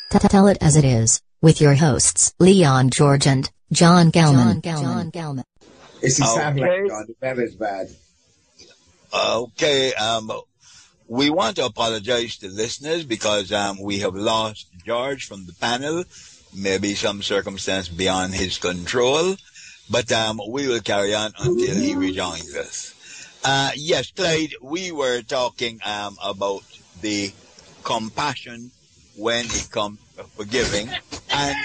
Tell it as it is, with your hosts, Leon George and John Gelman. It's exactly like John. The weather is bad. Okay, we want to apologize to listeners because we have lost George from the panel. Maybe some circumstance beyond his control. But we will carry on until he rejoins us. Yes, Clyde, we were talking about the compassion when it comes to forgiving and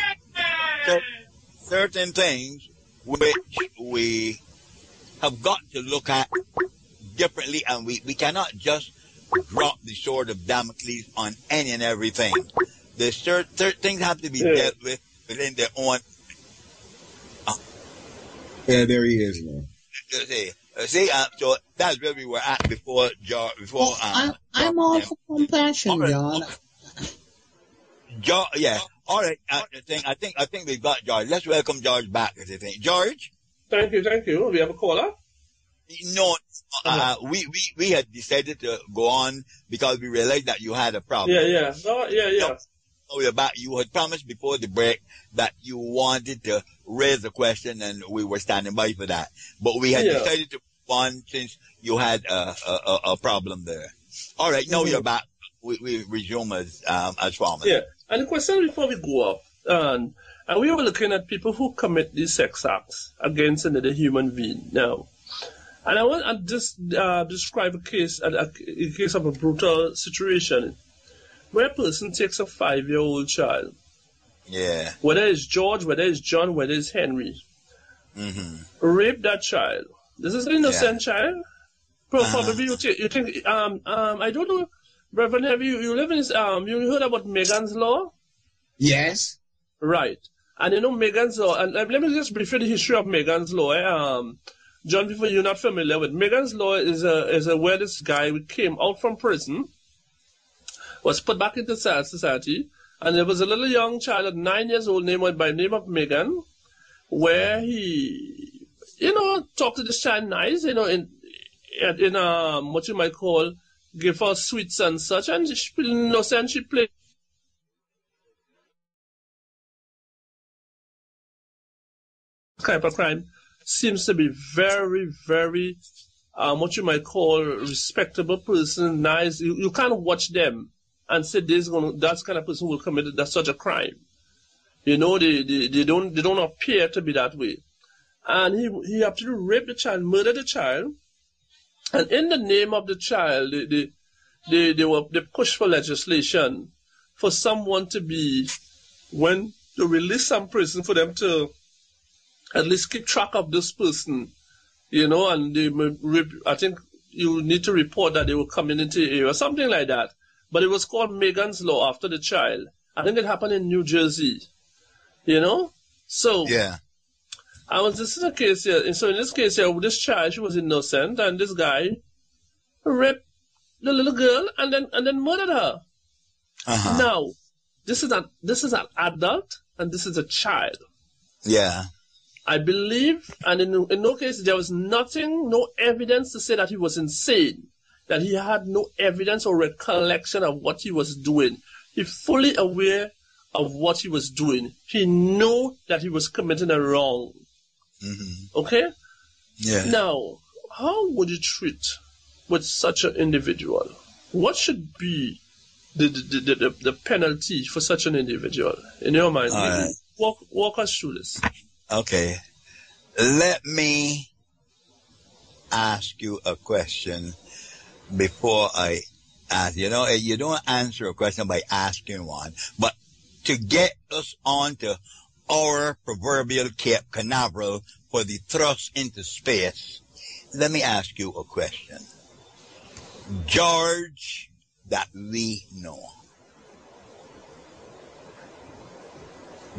certain things which we have got to look at differently, and we cannot just drop the sword of Damocles on any and everything. There's certain things have to be dealt with within their own. Yeah, there he is, man. See, so that's where we were at before. I'm all for compassion, John. Yeah. All right. I think we've got George. Let's welcome George back. George. Thank you. We have a caller. No, we had decided to go on because we realized that you had a problem. Yeah. So we're back. You had promised before the break that you wanted to raise a question, and we were standing by for that. But we had decided to go on since you had a problem there. All right, now you're back. We resume as promised. Yeah, and the question before we go up, and we were looking at people who commit these sex acts against another human being now. And I want to just describe a case of a brutal situation where a person takes a 5-year-old child. Yeah. Whether it's George, whether it's John, whether it's Henry. Mm-hmm. Rape that child. This is an innocent child. Probably you think, I don't know, Reverend, have you live in this, you heard about Megan's Law? Yes. Right. And you know Megan's Law, and let me just brief you the history of Megan's Law. John, before you're not familiar with Megan's Law is a where this guy came out from prison, was put back into society, and there was a little young child at 9 years old by the name of Megan, where he, talked to this child nice, in what you might call, give her sweets and such, and she innocent, she played type of crime seems to be very, very, what you might call respectable person, nice. You can't watch them and say that kind of person will commit such a crime. They don't appear to be that way. And he absolutely raped the child, murdered the child, and in the name of the child, they pushed for legislation for someone to be, when to release some prison, for them to at least keep track of this person, and I think you need to report that they were coming into the area, something like that. But it was called Megan's Law after the child. I think it happened in New Jersey, So, yeah. This is a case here. And so in this case here, this child, she was innocent, and this guy raped the little girl and then murdered her. Uh-huh. Now, this is an adult and this is a child. Yeah. I believe, and in no case, there was no evidence to say that he was insane, that he had no evidence or recollection of what he was doing. He's fully aware of what he was doing. He knew that he was committing a wrong. Mm-hmm. Okay? Yeah. Now, how would you treat with such an individual? What should be the penalty for such an individual in your mind? Right. Walk us through this. Okay. Let me ask you a question before I ask. You don't answer a question by asking one, but to get us on to our proverbial Cape Canaveral for the thrust into space, let me ask you a question. George that we know,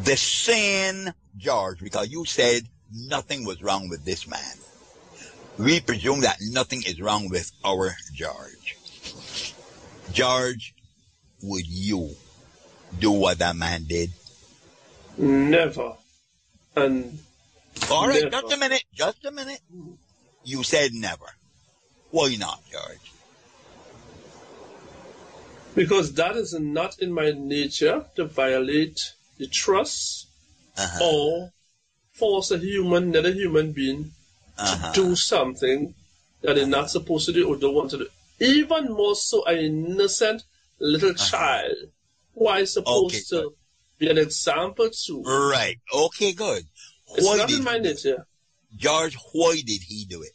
the sane George, because you said nothing was wrong with this man. We presume that nothing is wrong with our George. George, would you do what that man did? Never. And all right, never. Just a minute. You said never. Why not, George? Because that is not in my nature to violate the trust or force another human being to do something that they're not supposed to do or don't want to do. Even more so an innocent little child who I supposed to be an example to. Right. Okay, good. It's not in my nature. George, why did he do it?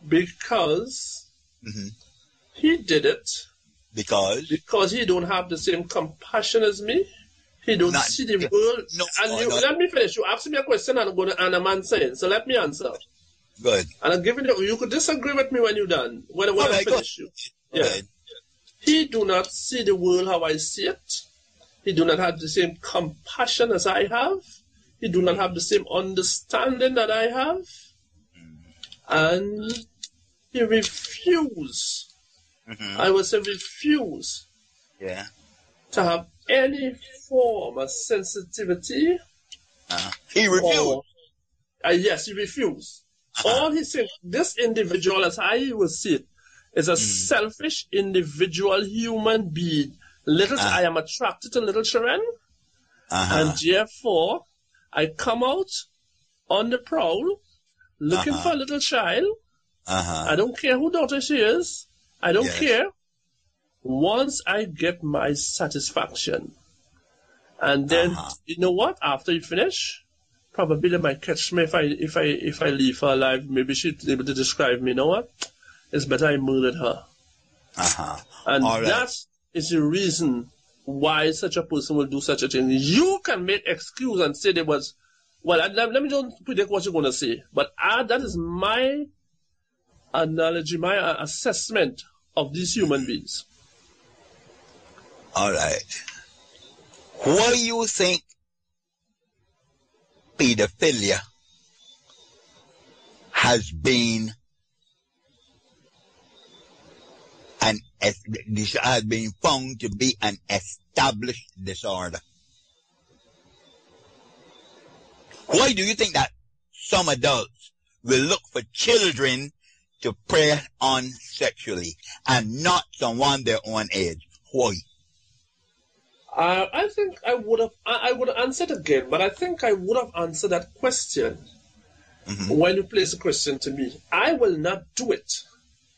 Because he did it. Because he don't have the same compassion as me. He don't see the world. Let me finish. You asked me a question and I'm answering. So let me answer. Good. And I'm giving you could disagree with me when you're done. When I finish you. Yeah. Right. He do not see the world how I see it. He do not have the same compassion as I have. He do not have the same understanding that I have. And he refused. I would say refuse to have any form of sensitivity. He refused. Yes, he refused. All he said, this individual, as I will see it, is a selfish individual human being. I am attracted to little children, and therefore I come out on the prowl looking for a little child. I don't care who daughter she is. I don't care. Once I get my satisfaction, and then you know what? After you finish, probably they might catch me if I leave her alive. Maybe she's able to describe me. You know what? It's better I murdered her. And that is the reason why such a person will do such a thing. You can make excuse and say there was. Well, let me don't predict what you're going to say, but that is my analogy, my assessment of these human beings. All right. Why you think pedophilia has been found to be an established disorder? Why do you think that some adults will look for children to prey on sexually and not someone their own age? Why? I think I would have answered again, but I think I would have answered that question when you place a question to me. I will not do it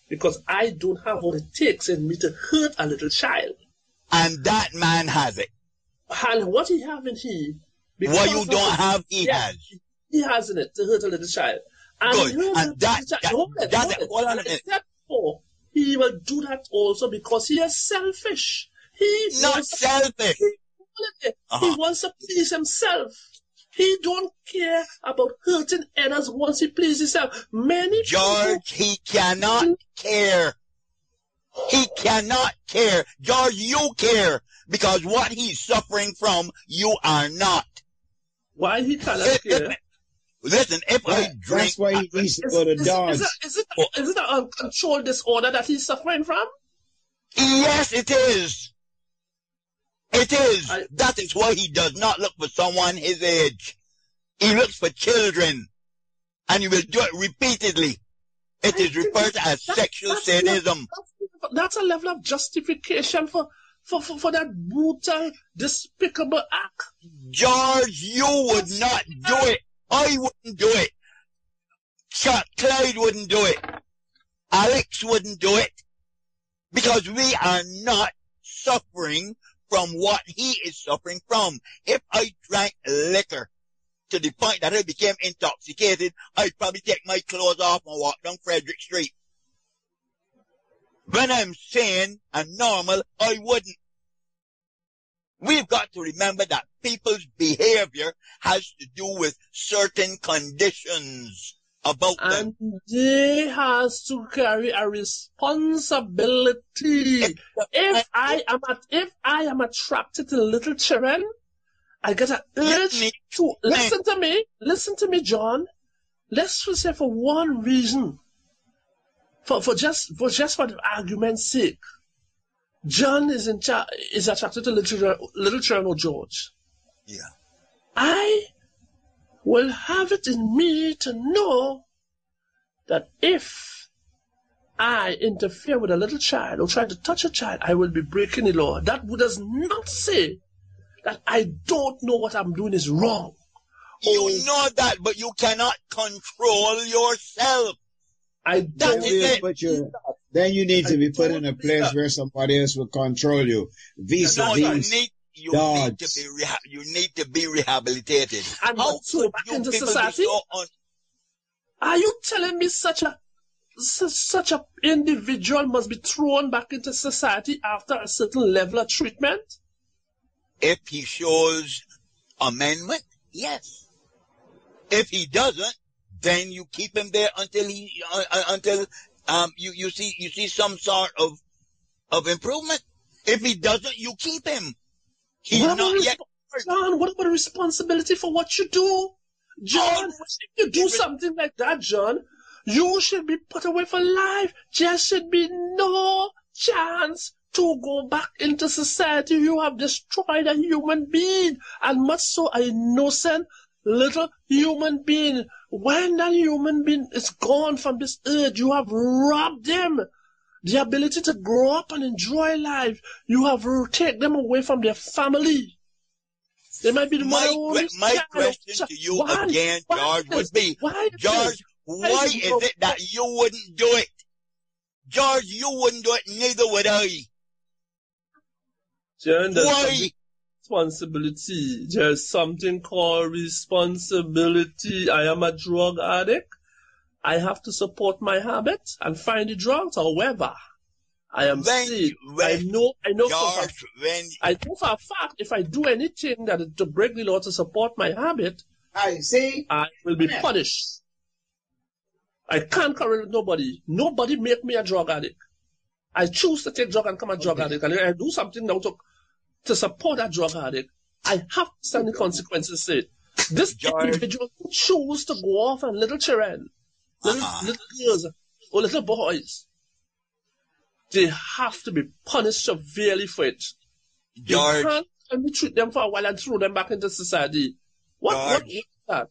because I don't have what it takes in me to hurt a little child. And that man has it. And what he have in he, what you don't have, he has. He has in it to hurt a little child. And good. And hold on a minute. He will do that also because he is selfish. He's not selfish. He wants to please himself. He don't care about hurting others once he pleases himself. George, he cannot care. He cannot care. George, you care because what he's suffering from, you are not. Why he cannot care? Listen, if I drink... That's why he needs to go to Dodge. Is it an uncontrolled disorder that he's suffering from? Yes, it is. It is. That is why he does not look for someone his age. He looks for children. And he will do it repeatedly. It is referred to as sexual sadism. That's a level of justification for that brutal, despicable act. George, you would not do it. I wouldn't do it. Clyde wouldn't do it. Alex wouldn't do it. Because we are not suffering from what he is suffering from. If I drank liquor to the point that I became intoxicated, I'd probably take my clothes off and walk down Frederick Street. When I'm sane and normal, I wouldn't. We've got to remember that people's behavior has to do with certain conditions about them. And they has to carry a responsibility. If I am attracted to little children, I get an urge to listen to me, John. Let's just say for one reason, for the argument's sake. John is attracted to little children or George. Yeah. I will have it in me to know that if I interfere with a little child or try to touch a child, I will be breaking the law. That does not say that I don't know what I'm doing is wrong. You know that, but you cannot control yourself. Then you need to be put in a place where somebody else will control you. You need to be rehabilitated. And how could back into society? Are you telling me such a individual must be thrown back into society after a certain level of treatment? If he shows amendment, yes. If he doesn't, then you keep him there until you see some sort of improvement. If he doesn't, you keep him. He's not yet. John, what about the responsibility for what you do? John, if you do something like that, John, you should be put away for life. There should be no chance to go back into society. You have destroyed a human being, and much so an innocent little human being. When that human being is gone from this earth, you have robbed them the ability to grow up and enjoy life. You have taken them away from their family. They might be the mother. My question to you again, George, would be, George, why is it that you wouldn't do it? George, you wouldn't do it, neither would I. John, why? Responsibility. There's something called responsibility. I am a drug addict. I have to support my habit and find the drugs. However, I am sick. I know for a fact if I do anything that is to break the law to support my habit, I will be punished. I can't quarrel with nobody. Nobody make me a drug addict. I choose to take drug and become a drug addict, and I do something now to support that drug addict. I have to stand the consequences. This individual who choose to go off on little children, little girls, or little boys, they have to be punished severely for it. George, you can't only treat them for a while and throw them back into society. What is that?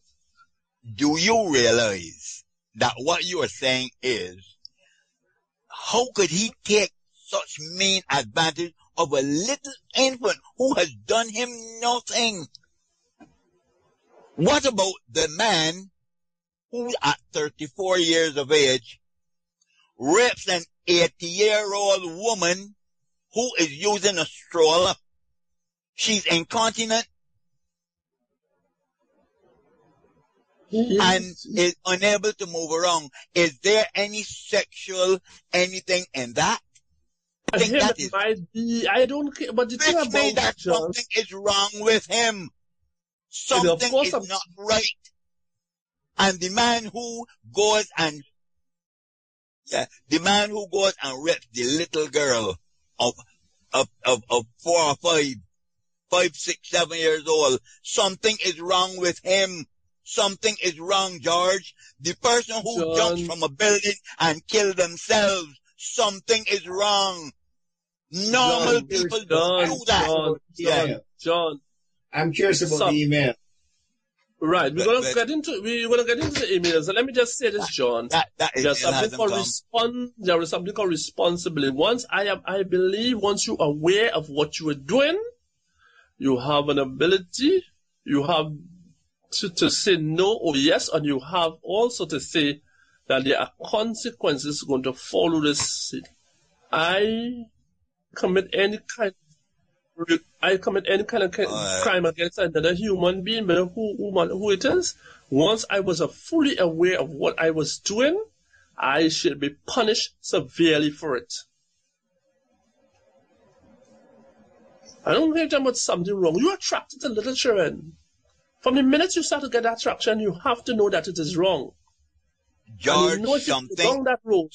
Do you realize that what you are saying is, how could he take such mean advantage of a little infant who has done him nothing? What about the man who at 34 years of age rapes an 80-year-old woman who is using a stroller? She's incontinent and is unable to move around. Is there any sexual anything in that? I think that is. Might be. I don't care. But the thing about that something is wrong with him. Something is not right. And the man who goes and rapes the little girl of 4 or 5, 6, 7 years old, something is wrong with him. Something is wrong, George. The person who jumps from a building and kills themselves, something is wrong. Normal people don't do that. John, I'm curious about the email. Right, we're gonna get into the emails. So let me just say this, John. There's something called responsibility. Once once you're aware of what you are doing, you have an ability. You have to say no or yes, and you have also to say that there are consequences going to follow this. I commit any kind of crime against another human being, but who it is. Once I was fully aware of what I was doing, I should be punished severely for it. I don't think about something wrong. You're attracted to little children. From the minute you start to get that attraction, you have to know that it is wrong. George, something wrong that road.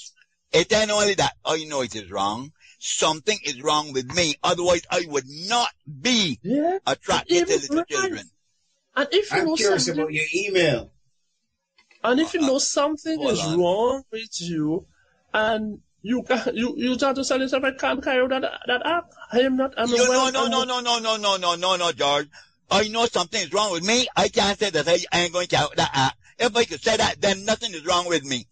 It ain't only that I know it is wrong. Something is wrong with me. Otherwise, I would not be attracted to little children. And if you I'm curious about your email. And if you know something is wrong with you, and you start to tell yourself, I can't carry out that act. I am not. No, George. I know something is wrong with me. I can't say that I ain't going to carry out that act. If I could say that, then nothing is wrong with me.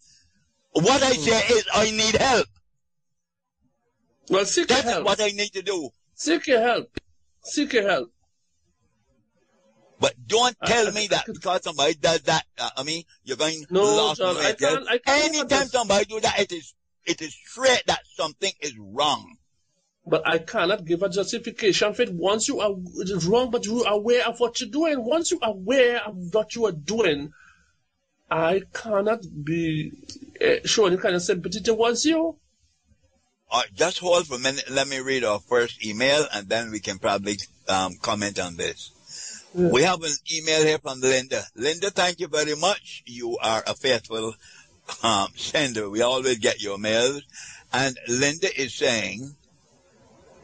What I say is I need help. Well, seek your That's help. what I need to do. Seek your help. Seek your help. But don't tell me that because somebody does that. You're going to lose John, I can't anytime somebody do that, it is straight that something is wrong. But I cannot give a justification for it. Once you are it is wrong, but you are aware of what you're doing. Once you are aware of what you are doing, I cannot be showing any kind of sympathy towards you. Just hold for a minute. Let me read our first email, and then we can probably comment on this. Yeah. We have an email here from Linda. Linda, thank you very much. You are a faithful sender. We always get your mails. And Linda is saying,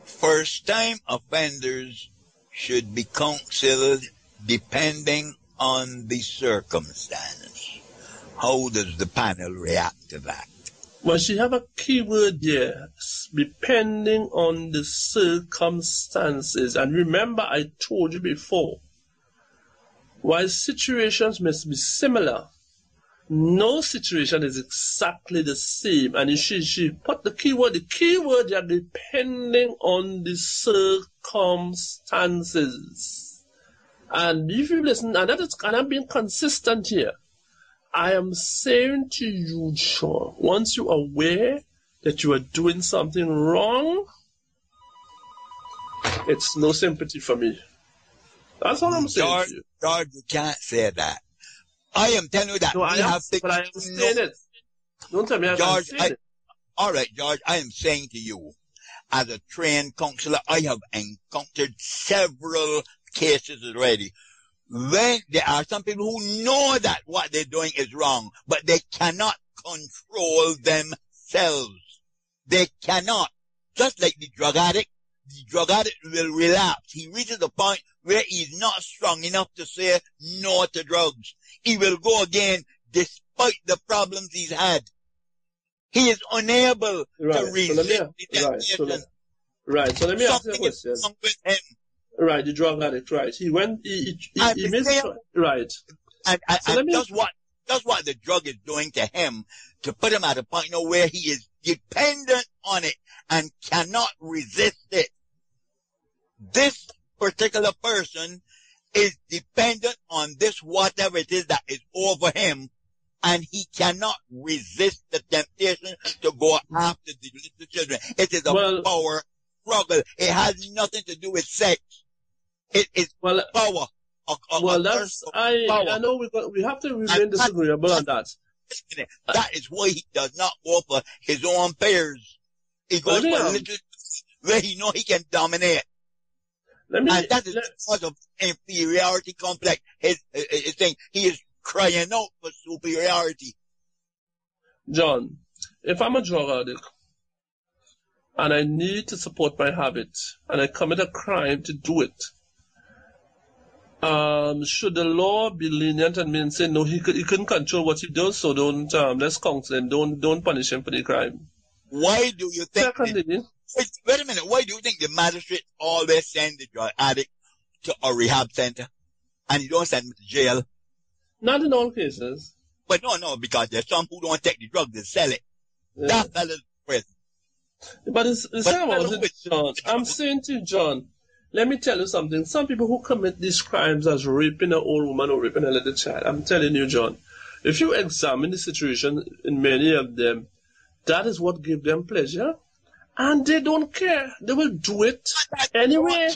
first-time offenders should be counseled depending on the circumstance. How does the panel react to that? Well, she have a key word there, depending on the circumstances. And remember, I told you before, while situations must be similar, no situation is exactly the same. And she put the key word are depending on the circumstances. And if you listen, and I'm being consistent here, I am saying to you, Sean, once you're aware that you are doing something wrong, it's no sympathy for me. That's all I'm saying to you. George, you can't say that. I am telling you that. No, I am saying it. Don't tell me I can't say it. All right, George, I am saying to you, as a trained counselor, I have encountered several cases already. When there are some people who know that what they're doing is wrong, but they cannot control themselves. They cannot. Just like the drug addict will relapse. He reaches a point where he's not strong enough to say no to drugs. He will go again despite the problems he's had. He is unable to resist the temptation. So let me ask you a question. Something is wrong with him. Right, the drug addict, right. He missed, right. And that's what the drug is doing to him, to put him at a point where he is dependent on it and cannot resist it. This particular person is dependent on this whatever it is that is over him, and he cannot resist the temptation to go after the little children. It is a power struggle. It has nothing to do with sex. It is power. I know we have to remain disagreeable on that. That is why he does not go for his own peers. He goes for a little where he know he can dominate. And that is because of inferiority complex. His thing, he is crying out for superiority. John, if I'm a drug addict and I need to support my habit and I commit a crime to do it, should the law be lenient and mean say no, he couldn't control what he does, so don't let's counsel him, don't punish him for the crime. Why do you think? Wait a minute. Why do you think the magistrate always send the drug addict to a rehab center, and you don't send him to jail? Not in all cases. But no, because there's some who don't take the drug, they sell it. Yeah. That fella's prison. But it's not about it, John. I'm saying to you, John, let me tell you something. Some people who commit these crimes as raping an old woman or raping a little child, I'm telling you, John, if you examine the situation in many of them, that is what gives them pleasure. And they don't care. They will do it anyway.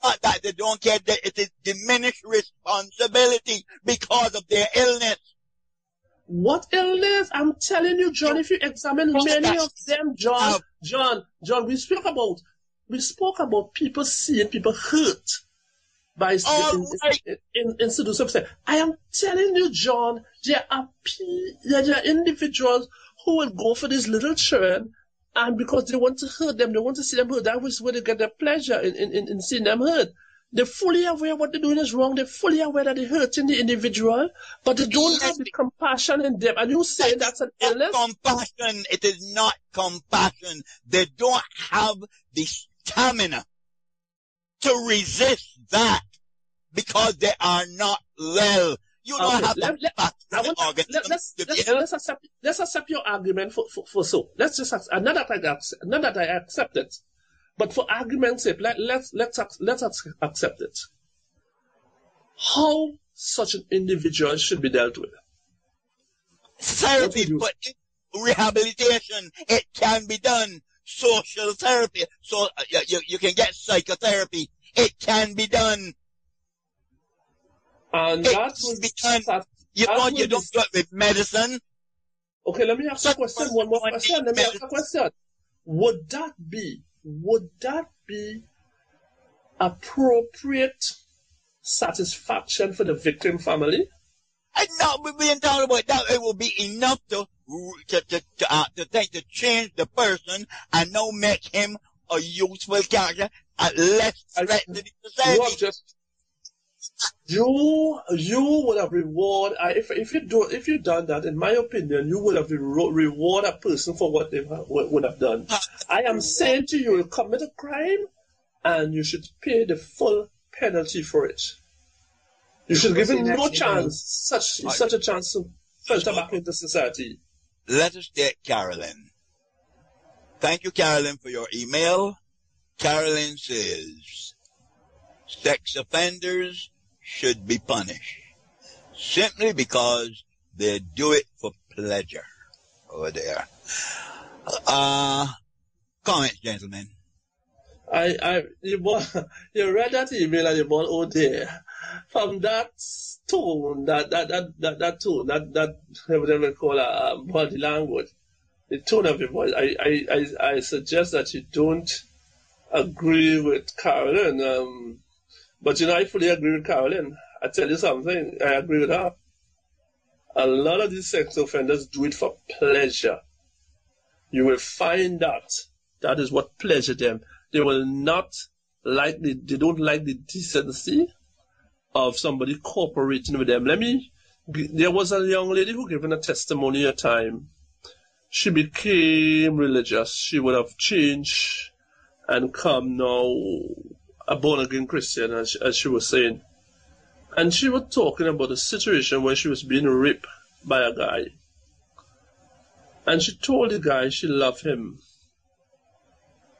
Not that they don't care. It is diminished responsibility because of their illness. What illness? I'm telling you, John, if you examine many of them, John, we spoke about people seeing people hurt by in seductive sex. I am telling you, John, there are individuals who will go for these little children, and because they want to hurt them, they want to see them hurt. That was where they get their pleasure in seeing them hurt. They're fully aware what they're doing is wrong. They're fully aware that they're hurting the individual, but they don't have the compassion in them. And you say that's an illness? Compassion. It is not compassion. They don't have the stamina to resist that because they are not well. You don't have to let's accept your argument for so. Let's just not that I accept it, but for argument's sake, let's accept it. How such an individual should be dealt with? Therapy, but rehabilitation, it can be done. Social therapy, so you can get psychotherapy. It can be done. And that will be done. You don't do it with medicine. Okay, let me ask you a question. One more question. Let me ask you a question. Would that be appropriate satisfaction for the victim family? No, we ain't talking about that. It will be enough to change the person and now make him a useful character and less threat to the society. You would have reward if you done that. In my opinion, you would have reward a person for what they would have done. I am saying to you, you commit a crime, and you should pay the full penalty for it. You should give him no chance, such a chance to filter back into society. Let us take Carolyn. Thank you, Carolyn, for your email. Carolyn says, sex offenders should be punished simply because they do it for pleasure over there. Comments, gentlemen. You read that email and you bought, oh dear. From that tone, that tone, whatever they call body language, the tone of your voice, I suggest that you don't agree with Carolyn. But I fully agree with Carolyn. I tell you something, I agree with her. A lot of these sex offenders do it for pleasure. You will find that is what pleasures them. They will not they don't like the decency of somebody cooperating with them. There was a young lady who gave a testimony a time. She became religious. She would have changed and come now a born-again Christian, as she was saying. And she was talking about a situation where she was being raped by a guy. And she told the guy she loved him.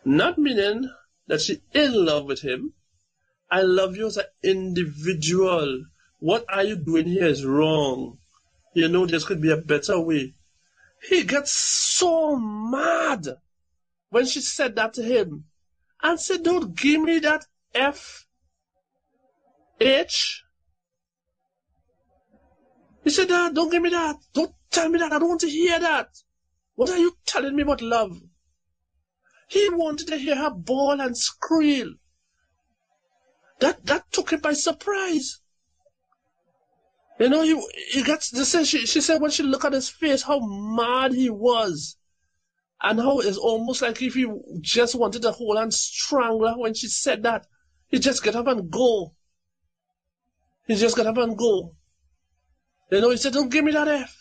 Not meaning that she in love with him. I love you as an individual. What are you doing here is wrong. There could be a better way. He gets so mad when she said that to him. And said, don't give me that F-H. He said, don't give me that. Don't tell me that. I don't want to hear that. What are you telling me about love? He wanted to hear her bawl and squeal. That took him by surprise. He gets to say, she said when she looked at his face, how mad he was. And how it's almost like if he just wanted to hold and strangle her when she said that. He just get up and go. He just got up and go. He said, don't give me that F.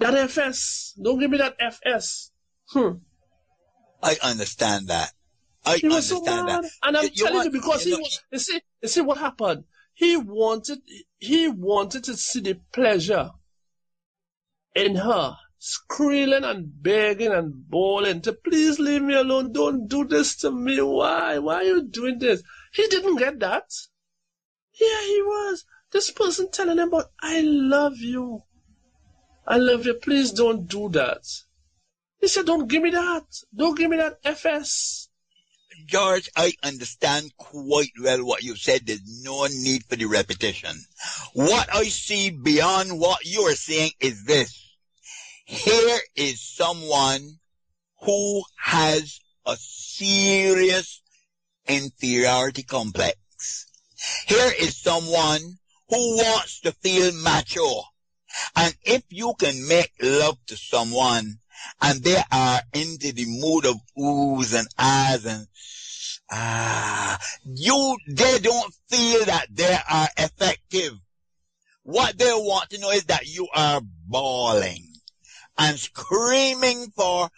That FS. Don't give me that FS. I understand that. He was so mad. And I'm telling you, because you see what happened? He wanted to see the pleasure in her, squealing and begging and bawling to please leave me alone. Don't do this to me. Why? Why are you doing this? He didn't get that. Here he was. This person telling him, but I love you. I love you. Please don't do that. He said, don't give me that. Don't give me that FS. George, I understand quite well what you said. There's no need for the repetition. What I see beyond what you are saying is this. Here is someone who has a serious inferiority complex. Here is someone who wants to feel macho. And if you can make love to someone and they are into the mood of oohs and ahs and they don't feel that they are effective. What they want to know is that you are bawling and screaming for,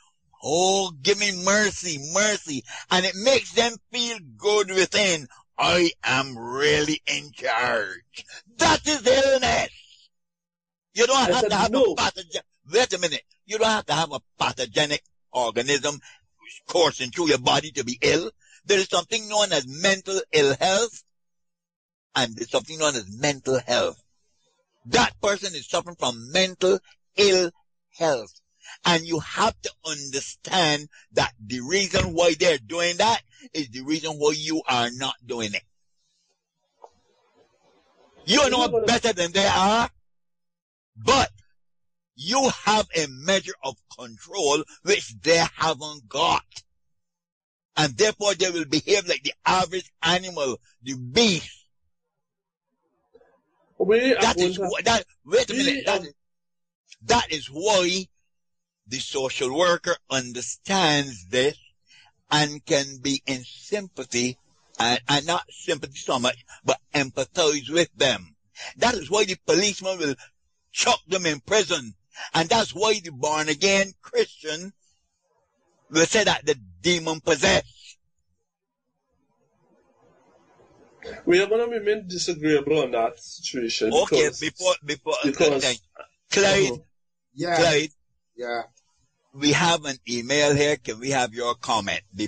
oh, give me mercy, mercy. And it makes them feel good within. I am really in charge. That is illness. You don't have to have a pathogenic. Wait a minute. You don't have to have a pathogenic organism coursing through your body to be ill. There is something known as mental ill health, and there's something known as mental health. That person is suffering from mental ill health. And you have to understand that the reason why they're doing that is the reason why you are not doing it. You know better than they are, but you have a measure of control which they haven't got. And therefore they will behave like the average animal, the beast. Wait a minute. That is why the social worker understands this and can be in sympathy, and not sympathy so much, but empathize with them. That is why the policeman will chuck them in prison. And that's why the born-again Christian will say that the demon possessed. We are going to remain disagreeable on that situation. Okay, because Clyde, Clyde, we have an email here. Can we have your comment? The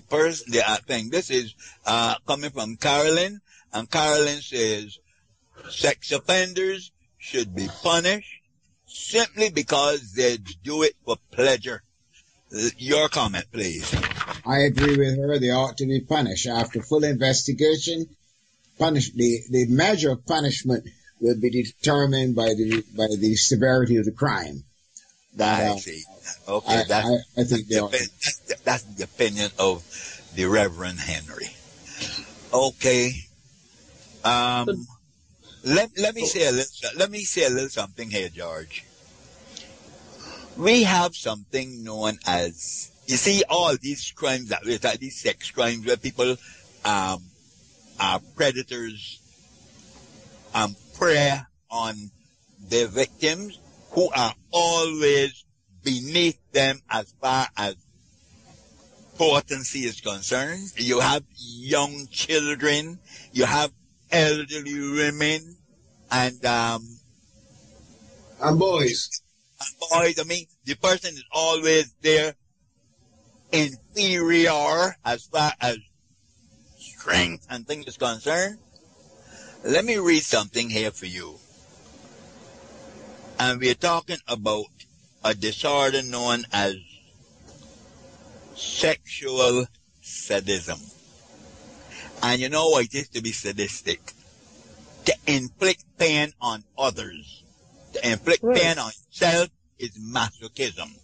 thing. This is coming from Carolyn, and Carolyn says sex offenders should be punished simply because they do it for pleasure. Your comment, please. I agree with her. They ought to be punished. After full investigation, the measure of punishment will be determined by the severity of the crime. I see. Okay, I think that's the opinion of the Reverend Henry. Okay. Let me say a little something here, George. We have something known as, you see, all these crimes that we talk, these sex crimes where people are predators prey on their victims, who are always beneath them as far as potency is concerned. You have young children, you have elderly women, and boys. I mean, the person is always there, inferior as far as strength and things is concerned. Let me read something here for you. And we're talking about a disorder known as sexual sadism. And you know what it is to be sadistic? To inflict pain on others. To inflict pain on yourself is masochism.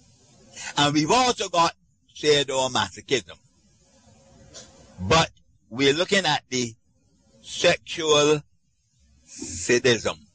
And we've also got sadomasochism. But we're looking at the sexual sadism.